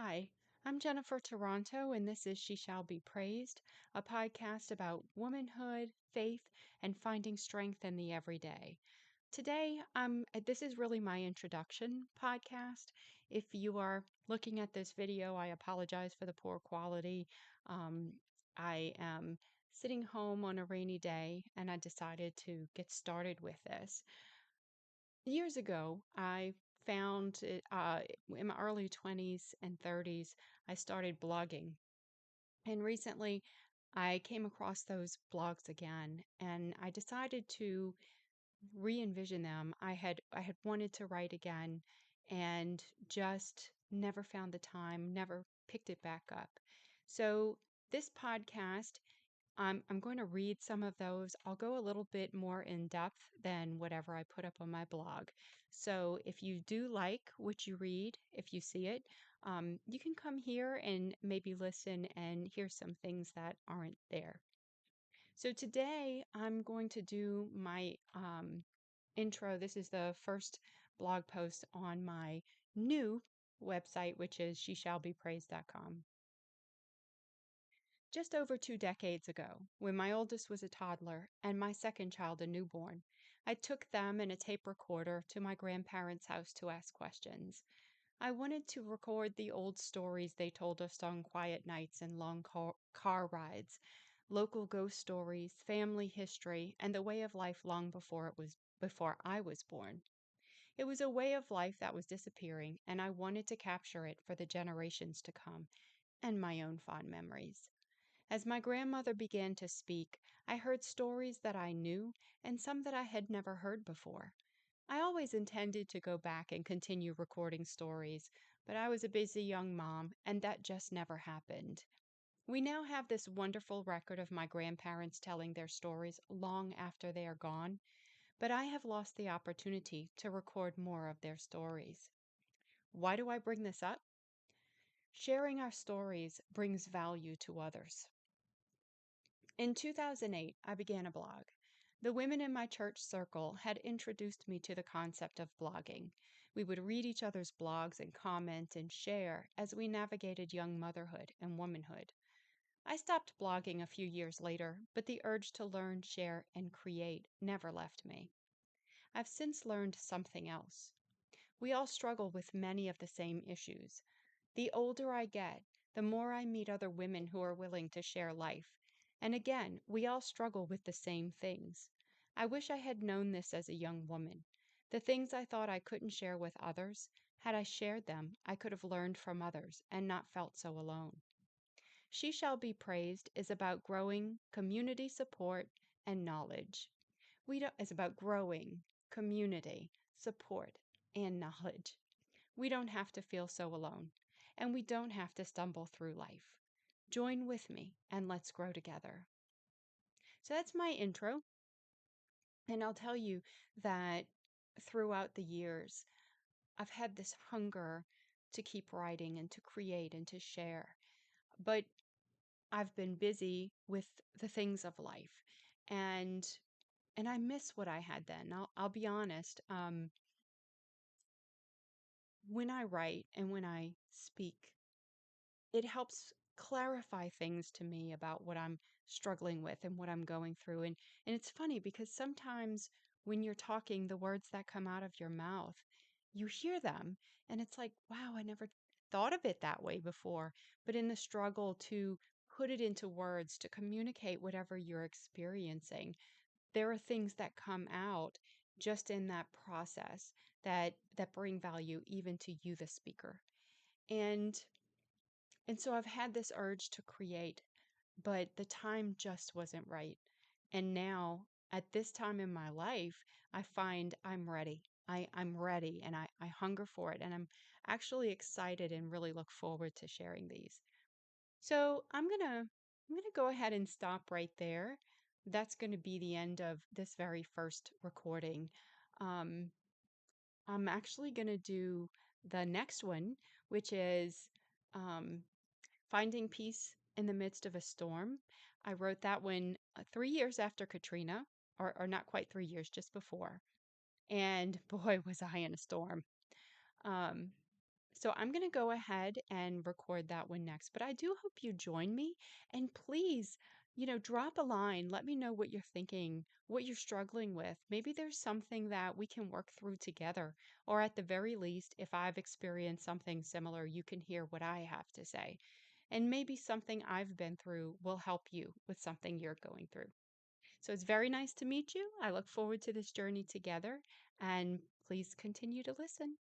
Hi, I'm Jennifer Toronto, and this is She Shall Be Praised, a podcast about womanhood, faith, and finding strength in the everyday. Today, this is really my introduction podcast. If you are looking at this video, I apologize for the poor quality. Um, I am sitting home on a rainy day, and I decided to get started with this. Years ago, I found it, in my early 20s and 30s, I started blogging. And recently, I came across those blogs again, and I decided to re-envision them. I had wanted to write again and just never found the time, never picked it back up. So this podcast, I'm going to read some of those. I'll go a little bit more in depth than whatever I put up on my blog. So if you do like what you read, if you see it, you can come here and maybe listen and hear some things that aren't there. So today I'm going to do my intro. This is the first blog post on my new website, which is sheshallbepraised.com. Just over 2 decades ago, when my oldest was a toddler and my second child a newborn, I took them and a tape recorder to my grandparents' house to ask questions. I wanted to record the old stories they told us on quiet nights and long car rides, local ghost stories, family history, and the way of life long before I was born. It was a way of life that was disappearing, and I wanted to capture it for the generations to come and my own fond memories. As my grandmother began to speak, I heard stories that I knew and some that I had never heard before. I always intended to go back and continue recording stories, but I was a busy young mom, and that just never happened. We now have this wonderful record of my grandparents telling their stories long after they are gone, but I have lost the opportunity to record more of their stories. Why do I bring this up? Sharing our stories brings value to others. In 2008, I began a blog. The women in my church circle had introduced me to the concept of blogging. We would read each other's blogs and comment and share as we navigated young motherhood and womanhood. I stopped blogging a few years later, but the urge to learn, share, and create never left me. I've since learned something else. We all struggle with many of the same issues. The older I get, the more I meet other women who are willing to share life. And again, we all struggle with the same things. I wish I had known this as a young woman. The things I thought I couldn't share with others, had I shared them, I could have learned from others and not felt so alone. She Shall Be Praised is about growing community support and knowledge. It's about growing community, support, and knowledge. We don't have to feel so alone, and we don't have to stumble through life. Join with me and let's grow together. So that's my intro. And I'll tell you that throughout the years, I've had this hunger to keep writing and to create and to share. But I've been busy with the things of life. And and I miss what I had then. I'll be honest. When I write and when I speak, it helps clarify things to me about what I'm struggling with and what I'm going through. And it's funny because sometimes when you're talking, the words that come out of your mouth, you hear them and it's like, wow, I never thought of it that way before. But in the struggle to put it into words, to communicate whatever you're experiencing, there are things that come out just in that process that bring value even to you, the speaker. And and so I've had this urge to create, but the time just wasn't right. And now, at this time in my life, I find I'm ready. I'm ready and I hunger for it. And I'm actually excited and really look forward to sharing these. So I'm gonna go ahead and stop right there. That's gonna be the end of this very first recording. Um, I'm actually gonna do the next one, which is um, Finding Peace in the Midst of a Storm. I wrote that one 3 years after Katrina, or not quite 3 years, just before. And boy, was I in a storm. Um, So I'm going to go ahead and record that one next. But I do hope you join me. And please, drop a line. Let me know what you're thinking, what you're struggling with. Maybe there's something that we can work through together. Or at the very least, if I've experienced something similar, you can hear what I have to say. And maybe something I've been through will help you with something you're going through. So it's very nice to meet you. I look forward to this journey together, and please continue to listen.